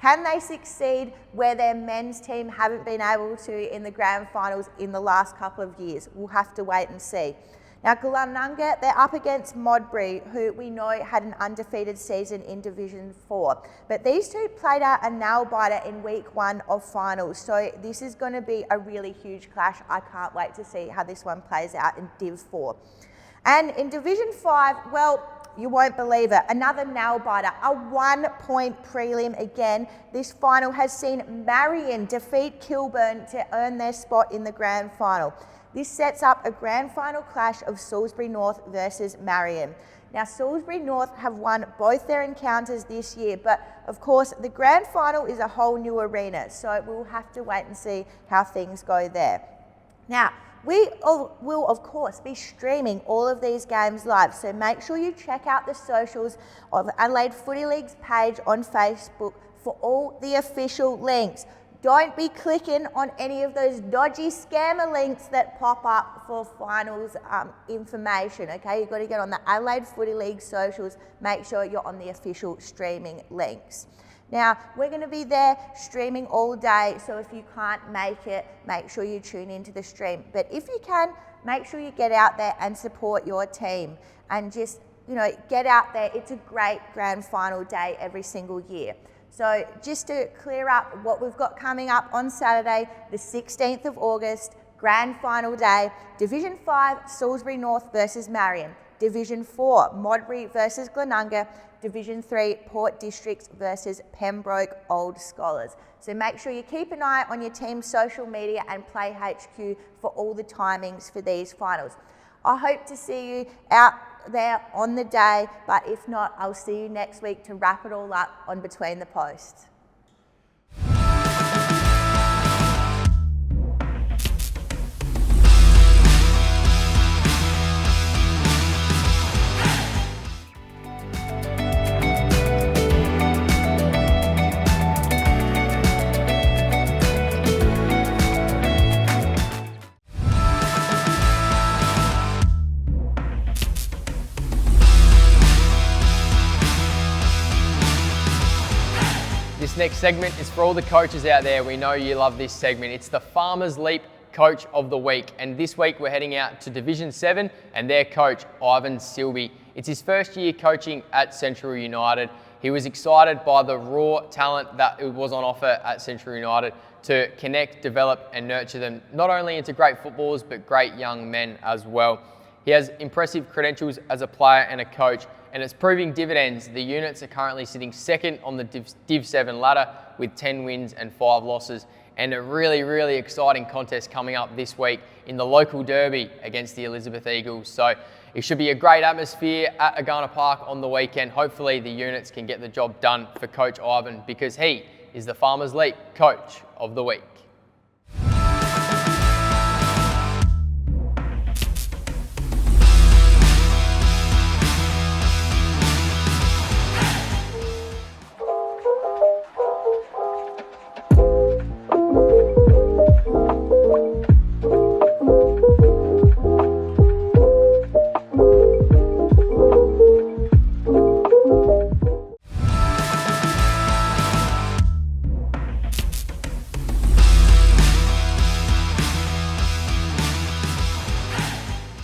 [SPEAKER 4] Can they succeed where their men's team haven't been able to in the grand finals in the last couple of years? We'll have to wait and see. Now, Glenunga, they're up against Modbury, who we know had an undefeated season in Division 4. But these two played out a nail-biter in week 1 of finals, so this is going to be a really huge clash. I can't wait to see how this one plays out in Div 4. And in Division 5, well, you won't believe it, another nail-biter, a 1-point prelim again. This final has seen Marion defeat Kilburn to earn their spot in the grand final. This sets up a grand final clash of Salisbury North versus Marion. Now, Salisbury North have won both their encounters this year, but of course, the grand final is a whole new arena, so we'll have to wait and see how things go there. Now, we will, of course, be streaming all of these games live, so make sure you check out the socials of Adelaide Footy League's page on Facebook for all the official links. Don't be clicking on any of those dodgy scammer links that pop up for finals information, okay? You've got to get on the Adelaide Footy League socials, make sure you're on the official streaming links. Now, we're going to be there streaming all day, so if you can't make it, make sure you tune into the stream. But if you can, make sure you get out there and support your team and just, get out there. It's a great grand final day every single year. So just to clear up what we've got coming up on Saturday, the 16th of August, grand final day, Division 5, Salisbury North versus Marion. Division 4, Modbury versus Glenunga. Division 3, Port Districts versus Pembroke Old Scholars. So make sure you keep an eye on your team's social media and Play HQ for all the timings for these finals. I hope to see you out there on the day, but if not, I'll see you next week to wrap it all up on Between the Posts.
[SPEAKER 1] This next segment is for all the coaches out there. We know you love this segment. It's the Farmers Leap Coach of the Week. And this week we're heading out to Division 7 and their coach, Ivan Silby. It's his first year coaching at Central United. He was excited by the raw talent that was on offer at Central United to connect, develop and nurture them, not only into great footballers, but great young men as well. He has impressive credentials as a player and a coach, and it's proving dividends. The units are currently sitting second on the Div 7 ladder with 10 wins and 5 losses, and a really, really exciting contest coming up this week in the local derby against the Elizabeth Eagles. So it should be a great atmosphere at Agana Park on the weekend. Hopefully the units can get the job done for Coach Ivan, because he is the Farmers Leap Coach of the Week.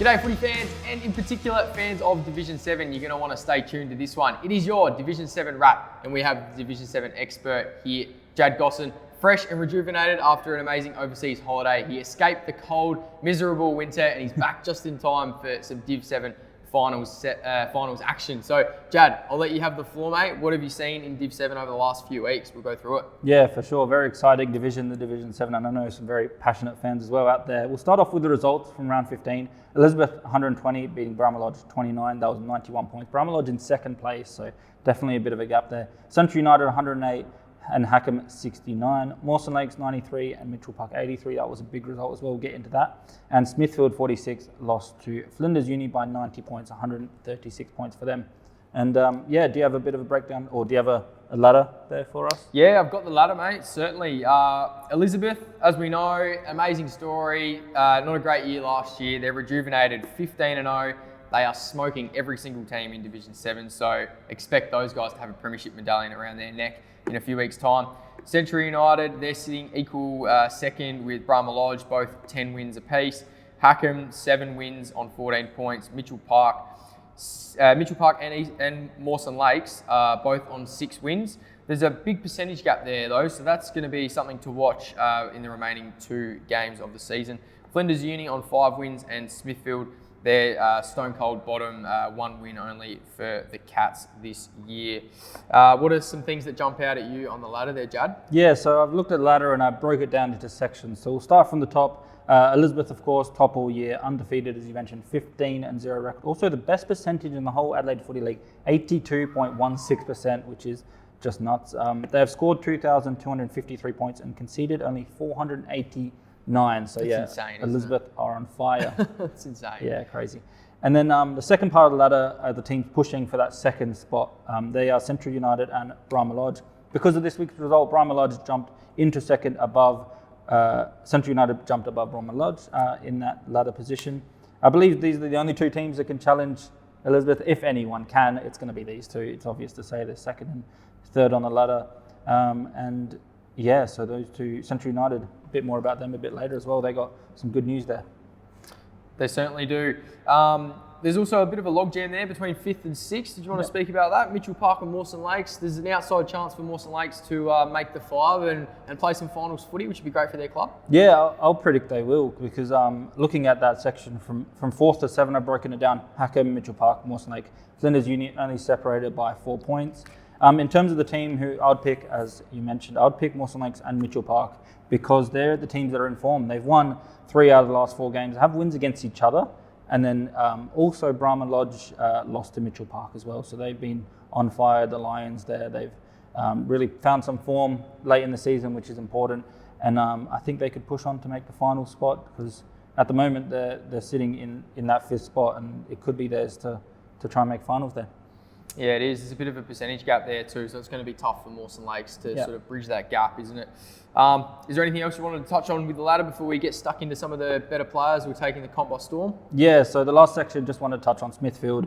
[SPEAKER 1] G'day footy fans, and in particular fans of Division 7, you're going to want to stay tuned to this one. It is your Division 7 wrap, and we have the Division 7 expert here, Jad Gosson, fresh and rejuvenated after an amazing overseas holiday. He escaped the cold, miserable winter, and he's back just in time for some Div 7 finals action. So, Jad, I'll let you have the floor, mate. What have you seen in Div 7 over the last few weeks? We'll go through it.
[SPEAKER 2] Yeah, for sure. Very exciting division, the Division 7, and I know some very passionate fans as well out there. We'll start off with the results from round 15. Elizabeth 120 beating Brahma Lodge 29. That was 91 points. Brahma Lodge in second place, so definitely a bit of a gap there. Central United 108 and Hackham 69. Mawson Lakes 93 and Mitchell Park 83. That was a big result as well. We'll get into that. And Smithfield 46 lost to Flinders Uni by 90 points, 136 points for them. And do you have a bit of a breakdown, or do you have a ladder there for us?
[SPEAKER 1] Yeah, I've got the ladder, mate, certainly. Elizabeth, as we know, amazing story. Not a great year last year. They're rejuvenated 15-0. They are smoking every single team in Division 7, so expect those guys to have a premiership medallion around their neck in a few weeks' time. Central United, they're sitting equal second with Brahma Lodge, both 10 wins apiece. Hackham, 7 wins on 14 points. Mitchell Park and Mawson Lakes both on 6 wins. There's a big percentage gap there though, so that's going to be something to watch in the remaining 2 games of the season. Flinders Uni on 5 wins, and Smithfield, they're stone cold bottom, 1 win only for the Cats this year. What are some things that jump out at you on the ladder there, Jad?
[SPEAKER 2] Yeah, so I've looked at the ladder and I broke it down into sections. So we'll start from the top. Elizabeth, of course, top all year, undefeated, as you mentioned, 15-0 record. Also, the best percentage in the whole Adelaide Footy League, 82.16%, which is just nuts. They have scored 2,253 points and conceded only 489. So
[SPEAKER 1] That's insane,
[SPEAKER 2] Elizabeth are on fire.
[SPEAKER 1] That's insane.
[SPEAKER 2] Yeah, crazy. And then the second part of the ladder are the teams pushing for that second spot. They are Central United and Brahma Lodge. Because of this week's result, Brahma Lodge jumped into second above. Central United jumped above Brahma Lodge in that ladder position. I believe these are the only 2 teams that can challenge Elizabeth. If anyone can, it's going to be these 2. It's obvious to say they're second and third on the ladder. So those 2, Central United, a bit more about them a bit later as well. They got some good news there.
[SPEAKER 1] They certainly do. There's also a bit of a logjam there between 5th and 6th. Did you want to speak about that? Mitchell Park and Mawson Lakes. There's an outside chance for Mawson Lakes to make the 5 and play some finals footy, which would be great for their club. Yeah,
[SPEAKER 2] I'll predict they will, because looking at that section from 4th to 7, I've broken it down. Hackham, Mitchell Park, Mawson Lake. Flinders Uni only separated by 4 points. In terms of the team who I'd pick, as you mentioned, I'd pick Mawson Lakes and Mitchell Park, because they're the teams that are in form. They've won 3 out of the last 4 games, have wins against each other. And then also Brahma Lodge lost to Mitchell Park as well. So they've been on fire, the Lions there. They've really found some form late in the season, which is important. And I think they could push on to make the final spot, because at the moment they're sitting in that 5th spot, and it could be theirs to try and make finals there.
[SPEAKER 1] Yeah, it is. There's a bit of a percentage gap there too, so it's going to be tough for Mawson Lakes to sort of bridge that gap, isn't it? Is there anything else you wanted to touch on with the ladder before we get stuck into some of the better players who are taking the comp by storm?
[SPEAKER 2] Yeah, so the last section, just wanted to touch on Smithfield.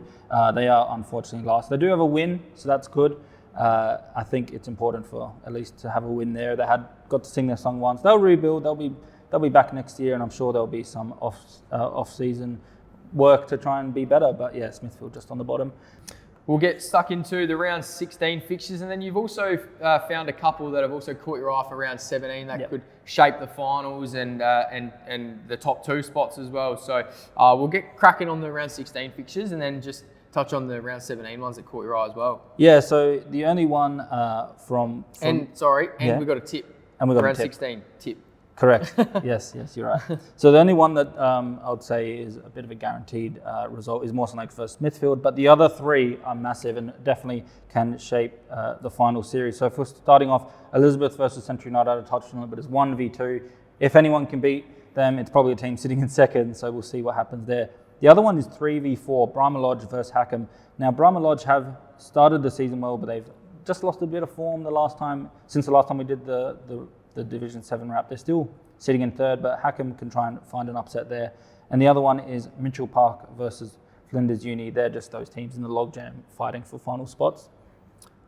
[SPEAKER 2] They are unfortunately last. They do have a win, so that's good. I think it's important for at least to have a win there. They had got to sing their song once. They'll rebuild. They'll be back next year, and I'm sure there'll be some off-season work to try and be better. But yeah, Smithfield just on the bottom.
[SPEAKER 1] We'll get stuck into the round 16 fixtures, and then you've also found a couple that have also caught your eye for round 17 that could shape the finals and the top 2 spots as well. So we'll get cracking on the round 16 fixtures, and then just touch on the round 17 ones that caught your eye as well.
[SPEAKER 2] Yeah, so the only one
[SPEAKER 1] we've got a tip.
[SPEAKER 2] And we've got
[SPEAKER 1] round
[SPEAKER 2] a tip.
[SPEAKER 1] 16 tip.
[SPEAKER 2] Correct. Yes, you're right. So the only one that I would say is a bit of a guaranteed result is Mawson Lakes versus Smithfield, but the other 3 are massive and definitely can shape the final series. So if we're starting off, Elizabeth versus Central United, I touched on it, but it's 1v2. If anyone can beat them, it's probably a team sitting in second, so we'll see what happens there. The other one is 3v4, Brahma Lodge versus Hackham. Now, Brahma Lodge have started the season well, but they've just lost a bit of form since the last time we did the Division 7 wrap. They're still sitting in third, but Hackham can try and find an upset there. And the other one is Mitchell Park versus Flinders Uni. They're just those teams in the logjam fighting for final spots.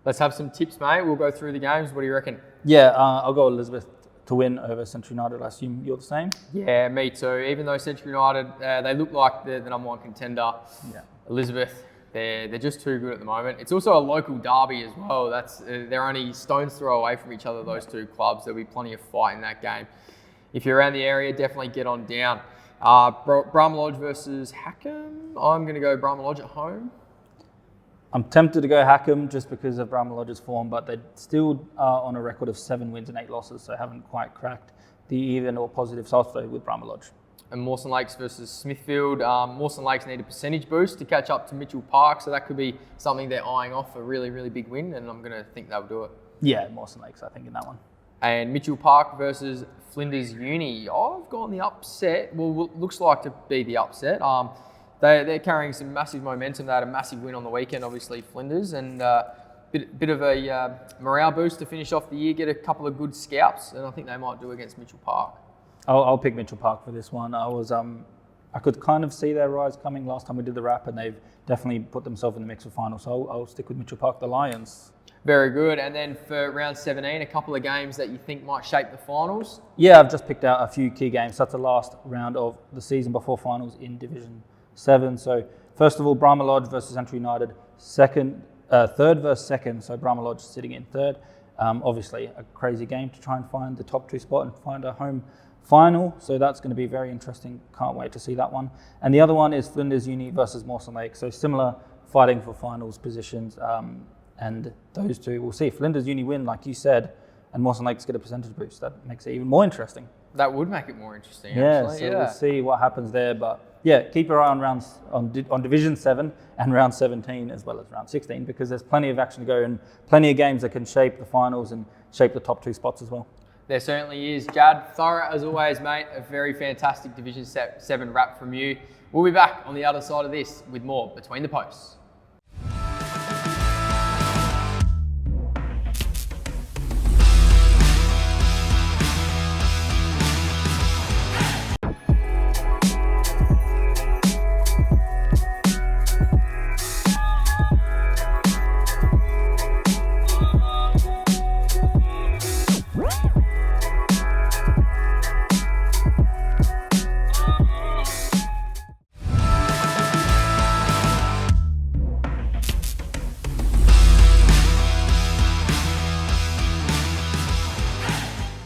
[SPEAKER 1] Let's have some tips, mate. We'll go through the games. What do you reckon?
[SPEAKER 2] Yeah, I'll go Elizabeth to win over Central United. I assume you're the same?
[SPEAKER 1] Yeah, me too. Even though Central United, they look like the number one contender.
[SPEAKER 2] Yeah.
[SPEAKER 1] Elizabeth, they're just too good at the moment. It's also a local derby as well. They're only stone's throw away from each other, those two clubs. There'll be plenty of fight in that game. If you're around the area, definitely get on down. Brahma Lodge versus Hackham. I'm going to go Brahma Lodge at home.
[SPEAKER 2] I'm tempted to go Hackham just because of Brahma Lodge's form, but they still are on a record of 7 wins and 8 losses, so haven't quite cracked the even or positive side play with Brahma Lodge.
[SPEAKER 1] And Mawson Lakes versus Smithfield. Mawson Lakes need a percentage boost to catch up to Mitchell Park, so that could be something they're eyeing off a really, really big win, and I'm going to think they'll do it.
[SPEAKER 2] Yeah, Mawson Lakes, I think, in that one.
[SPEAKER 1] And Mitchell Park versus Flinders Uni. I've gone the upset. Well, looks like to be the upset. They're carrying some massive momentum. They had a massive win on the weekend, obviously, Flinders, and bit of a morale boost to finish off the year, get a couple of good scalps, and I think they might do against Mitchell Park.
[SPEAKER 2] I'll pick Mitchell Park for this one. I could kind of see their rise coming last time we did the wrap, and they've definitely put themselves in the mix for finals. So I'll stick with Mitchell Park, the Lions.
[SPEAKER 1] Very good. And then for round 17, a couple of games that you think might shape the finals.
[SPEAKER 2] Yeah, I've just picked out a few key games. That's the last round of the season before finals in Division 7. So first of all, Brahma Lodge versus Central United. Third versus second. So Brahma Lodge sitting in third. Obviously a crazy game to try and find the top 2 spot and find a home final. So that's going to be very interesting. Can't wait to see that one. And the other one is Flinders Uni versus Mawson Lake. So similar, fighting for finals positions. And those two, we'll see. Flinders Uni win, like you said, and Mawson Lakes get a percentage boost. That makes it even more interesting.
[SPEAKER 1] That would make it more interesting,
[SPEAKER 2] yeah,
[SPEAKER 1] actually.
[SPEAKER 2] So we'll see what happens there. But yeah, keep your eye on Division 7 and round 17 as well as round 16, because there's plenty of action to go and plenty of games that can shape the finals and shape the top 2 spots as well.
[SPEAKER 1] There certainly is. Jad, thorough as always, mate. A very fantastic Division 7 wrap from you. We'll be back on the other side of this with more Between the Posts.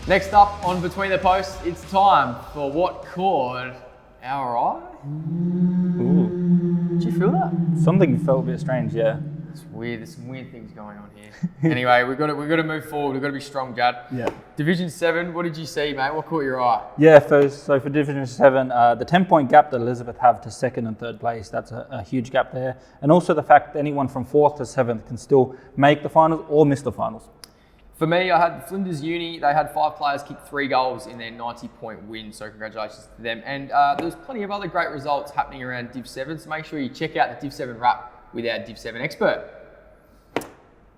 [SPEAKER 1] Next up on Between the Posts, it's time for what caught our eye.
[SPEAKER 2] Ooh.
[SPEAKER 1] Did you feel that?
[SPEAKER 2] Something felt a bit strange, yeah.
[SPEAKER 1] It's weird. There's some weird things going on here. Anyway, we've got to move forward. We've got to be strong, Jad.
[SPEAKER 2] Yeah.
[SPEAKER 1] Division 7. What did you see, mate? What caught your eye?
[SPEAKER 2] Yeah. So for Division 7, the 10-point gap that Elizabeth have to second and third place, that's a huge gap there, and also the fact that anyone from 4th to 7th can still make the finals or miss the finals.
[SPEAKER 1] For me, I had Flinders Uni. They had 5 players kick 3 goals in their 90-point win, so congratulations to them. And there's plenty of other great results happening around Div 7, so make sure you check out the Div 7 wrap with our Div 7 expert.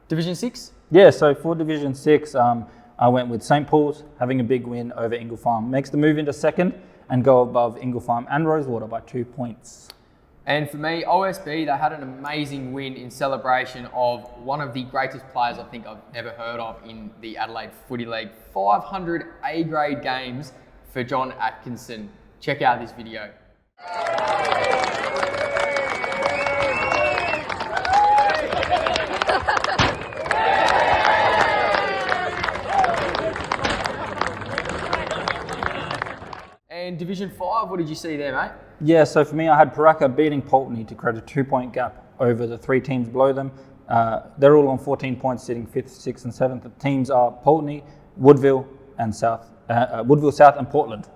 [SPEAKER 1] Division 6?
[SPEAKER 2] Yeah, so for Division 6, I went with St. Paul's having a big win over Ingle Farm. Makes the move into second and go above Ingle Farm and Rosewater by 2 points.
[SPEAKER 1] And for me, OSB, they had an amazing win in celebration of one of the greatest players I think I've ever heard of in the Adelaide Footy League. 500 A-grade games for John Atkinson. Check out this video. And Division 5, what did you see there, mate?
[SPEAKER 2] Yeah, so for me, I had Paraka beating Pulteney to create a 2-point gap over the 3 teams below them. They're all on 14 points, sitting 5th, 6th and 7th. The teams are Pulteney, Woodville South and Portland.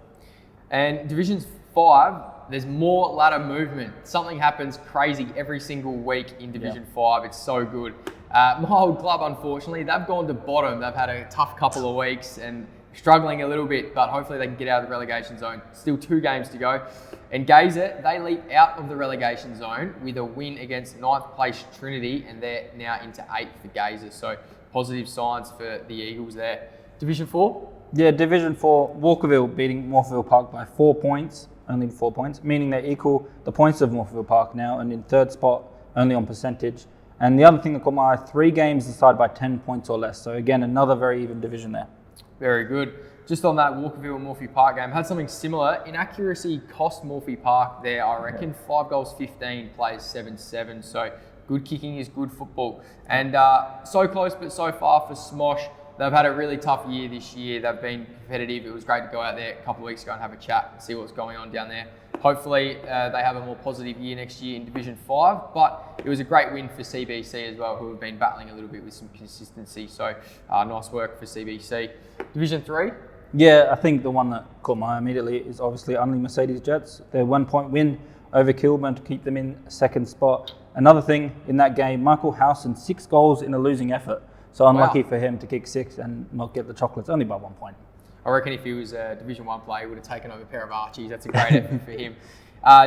[SPEAKER 2] And
[SPEAKER 1] Division 5, there's more ladder movement. Something happens crazy every single week in Division 5. It's so good. My old club, unfortunately, they've gone to bottom. They've had a tough couple of weeks and struggling a little bit, but hopefully they can get out of the relegation zone. Still 2 games to go. And Gazer, they leap out of the relegation zone with a win against 9th place Trinity, and they're now into 8th for Gazer. So positive signs for the Eagles there. Division 4?
[SPEAKER 2] Yeah, Division 4, Walkerville beating Morpheville Park by 4 points, only 4 points, meaning they equal the points of Morpheville Park now, and in 3rd spot, only on percentage. And the other thing that caught my eye, 3 games decided by 10 points or less. So again, another very even division there.
[SPEAKER 1] Very good. just on that Walkerville Morphy Park game, had something similar. Inaccuracy cost Morphy Park there, I reckon. 5 goals, 15, plays 7-7. So good kicking is good football. And so close but so far for Smosh. They've had a really tough year this year. They've been competitive. It was great to go out there a couple of weeks ago and have a chat and see what's going on down there. Hopefully they have a more positive year next year in Division 5, but it was a great win for CBC as well, who have been battling a little bit with some consistency. So nice work for CBC. Division 3?
[SPEAKER 2] Yeah, I think the one that caught my eye immediately is obviously Unley Mercedes Jets. Their 1 point win over Kilburn to keep them in second spot. Another thing in that game, Michael Howson, 6 goals in a losing effort. So unlucky for him to kick 6 and not get the chocolates, only by 1 point.
[SPEAKER 1] I reckon if he was a Division 1 player, he would have taken over a pair of Archies. That's a great effort for him.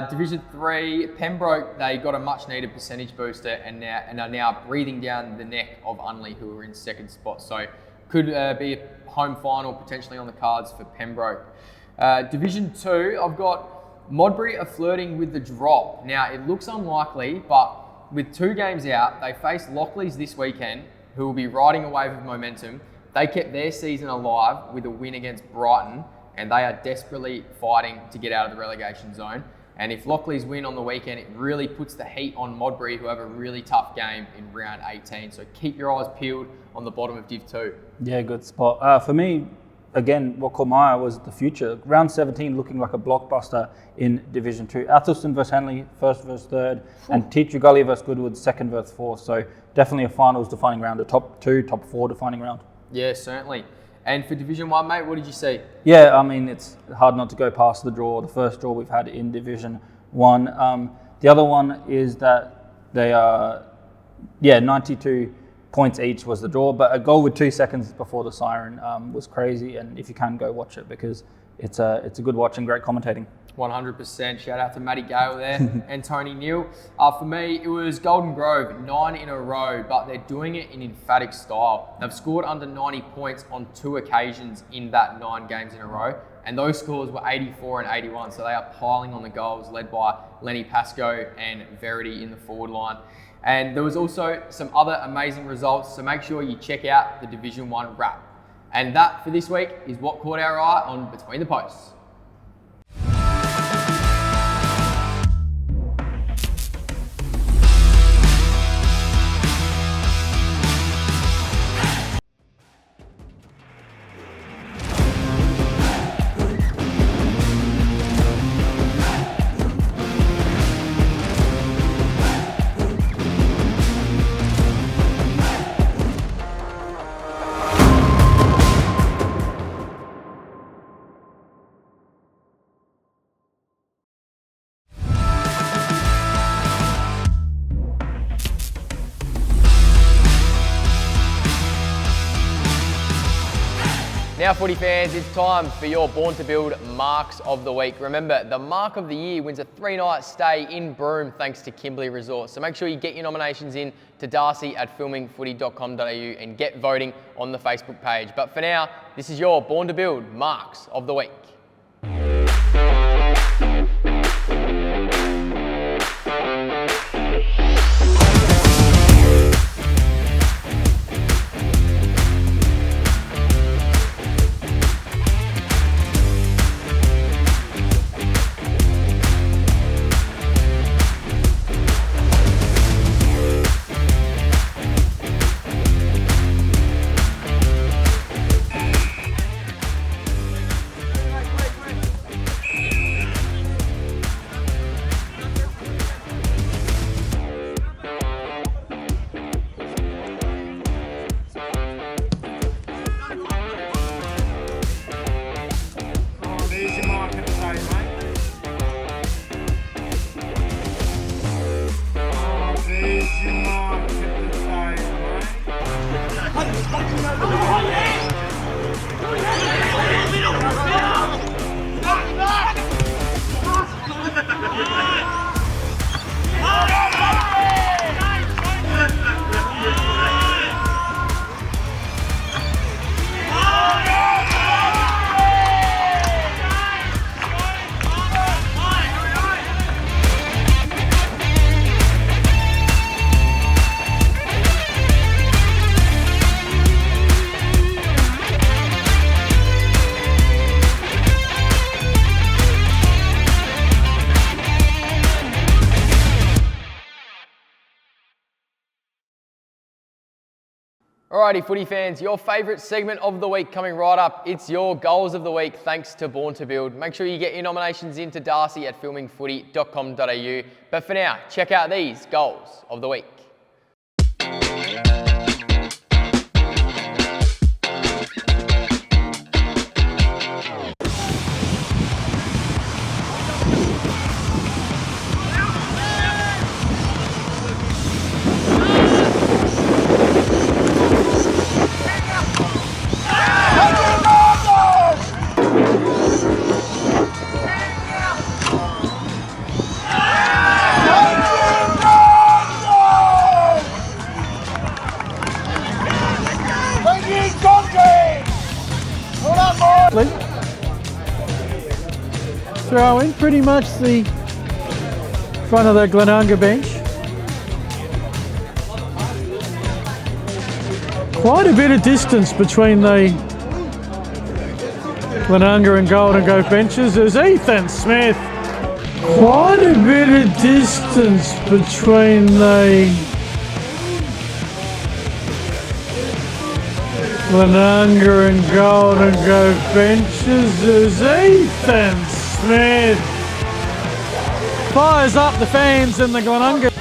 [SPEAKER 1] Division 3, Pembroke, they got a much needed percentage booster and are now breathing down the neck of Unley, who are in second spot. So could be a home final potentially on the cards for Pembroke. Division 2, I've got Modbury are flirting with the drop. Now, it looks unlikely, but with 2 games out, they face Lockleys this weekend, who will be riding a wave of momentum. They kept their season alive with a win against Brighton, and they are desperately fighting to get out of the relegation zone. And if Lockleys win on the weekend, it really puts the heat on Modbury, who have a really tough game in round 18. So keep your eyes peeled on the bottom of Div 2.
[SPEAKER 2] Yeah, good spot. For me, again, what caught my eye was the future. Round 17 looking like a blockbuster in Division 2. Atherstone versus Henley, first versus third, and Teacher Gully versus Goodwood, second versus fourth. So definitely a finals defining round, a top 2, top 4 defining round.
[SPEAKER 1] Yeah, certainly. And for Division 1, mate, what did you see?
[SPEAKER 2] Yeah, I mean, it's hard not to go past the draw, the first draw we've had in Division 1. The other one is that they are, 92 points each was the draw, but a goal with 2 seconds before the siren was crazy. And if you can, go watch it because it's a good watch and great commentating.
[SPEAKER 1] 100%. Shout out to Matty Gale there and Tony Neal. For me, it was Golden Grove, 9 in a row, but they're doing it in emphatic style. They've scored under 90 points on 2 occasions in that 9 games in a row, and those scores were 84 and 81, so they are piling on the goals, led by Lenny Pascoe and Verity in the forward line. And there was also some other amazing results, so make sure you check out the Division 1 wrap. And that, for this week, is what caught our eye on Between the Posts. Now, footy fans, it's time for your Born to Build Marks of the Week. Remember, the Mark of the Year wins a 3-night stay in Broome thanks to Kimberley Resort. So make sure you get your nominations in to darcy@filmingfooty.com.au and get voting on the Facebook page. But for now, this is your Born to Build Marks of the Week. Alrighty, footy fans, your favourite segment of the week coming right up. It's your goals of the week, thanks to Born to Build. Make sure you get your nominations into Darcy at filmingfooty.com.au. But for now, check out these goals of the week.
[SPEAKER 5] Throw in pretty much the front of the Glenunga bench. Quite a bit of distance between the Glenunga and Golden Grove benches. There's Ethan Smith. Quite a bit of distance between the Glenunga and Golden Grove benches. There's Ethan Smith. Fires up the fans in the Glenunga.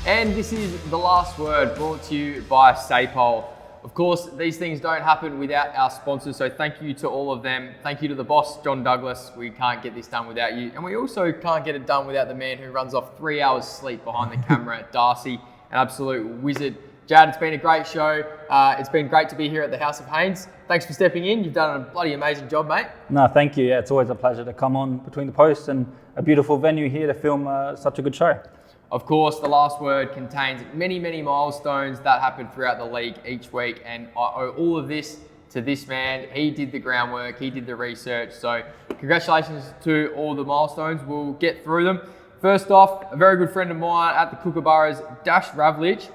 [SPEAKER 1] And this is the last word, brought to you by Sapole. Of course, these things don't happen without our sponsors, so thank you to all of them. Thank you to the boss, John Douglas. We can't get this done without you. And we also can't get it done without the man who runs off 3 hours sleep behind the camera at Darcy, an absolute wizard. Jad, it's been a great show. It's been great to be here at the House of Haynes. Thanks for stepping in. You've done a bloody amazing job, mate.
[SPEAKER 2] No, thank you. Yeah, it's always a pleasure to come on between the posts and a beautiful venue here to film such a good show.
[SPEAKER 1] Of course, the last word contains many, many milestones that happen throughout the league each week, and I owe all of this to this man. He did the groundwork, he did the research, so congratulations to all the milestones. We'll get through them. First off, a very good friend of mine at the Kookaburras, Dash Ravlich.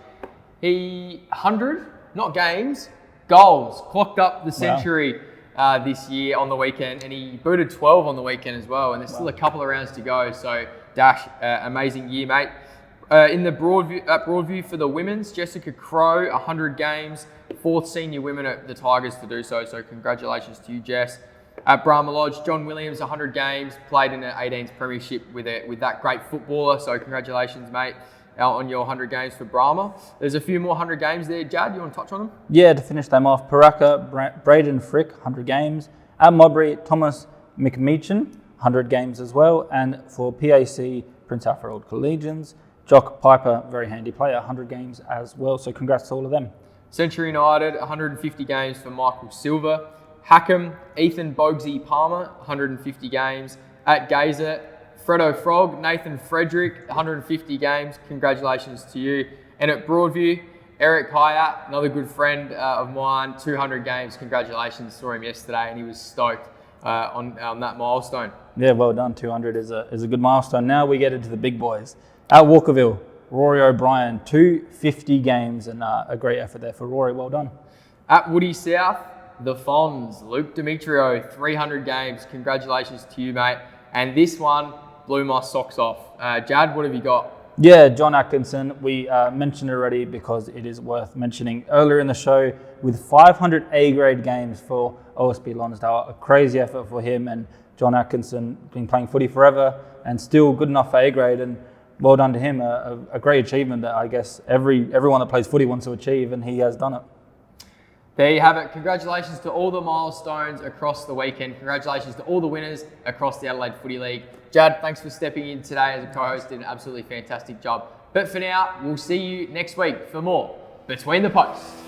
[SPEAKER 1] He 100, not games, goals, clocked up the century this year on the weekend, and he booted 12 on the weekend as well, and there's still a couple of rounds to go, so Dash, amazing year, mate. In the Broadview for the women's, Jessica Crow, 100 games, 4th senior women at the Tigers to do so, so congratulations to you, Jess. At Brahma Lodge, John Williams, 100 games, played in an 18s premiership with that great footballer, so congratulations, mate, on your 100 games for Brahma. There's a few more 100 games there, Jad, you want to touch on them?
[SPEAKER 2] Yeah, to finish them off, Paraka, Braden Frick, 100 games. At Modbury, Thomas McMeechan, 100 games as well. And for PAC, Prince Alfred Collegians, Jock Piper, very handy player, 100 games as well. So congrats to all of them.
[SPEAKER 1] Century United, 150 games for Michael Silver. Hackham, Ethan Bogsy Palmer, 150 games. At Gazer, Fredo Frog, Nathan Frederick, 150 games. Congratulations to you. And at Broadview, Eric Hyatt, another good friend of mine, 200 games. Congratulations. Saw him yesterday and he was stoked on that milestone.
[SPEAKER 2] Yeah, well done. 200 is a good milestone. Now we get into the big boys. At Walkerville, Rory O'Brien, 250 games, and a great effort there for Rory. Well done.
[SPEAKER 1] At Woody South, the Fonz, Luke Demetrio, 300 games. Congratulations to you, mate. And this one blew my socks off. Jad, what have you got?
[SPEAKER 2] Yeah, John Atkinson, we mentioned it already because it is worth mentioning. Earlier in the show, with 500 A-grade games for OSB Lonsdale, a crazy effort for him, and John Atkinson been playing footy forever and still good enough for A-grade, and well done to him, a great achievement that I guess everyone that plays footy wants to achieve, and he has done it.
[SPEAKER 1] There you have it. Congratulations to all the milestones across the weekend. Congratulations to all the winners across the Adelaide Footy League. Jad, thanks for stepping in today as a co-host. Did an absolutely fantastic job. But for now, we'll see you next week for more Between the Posts.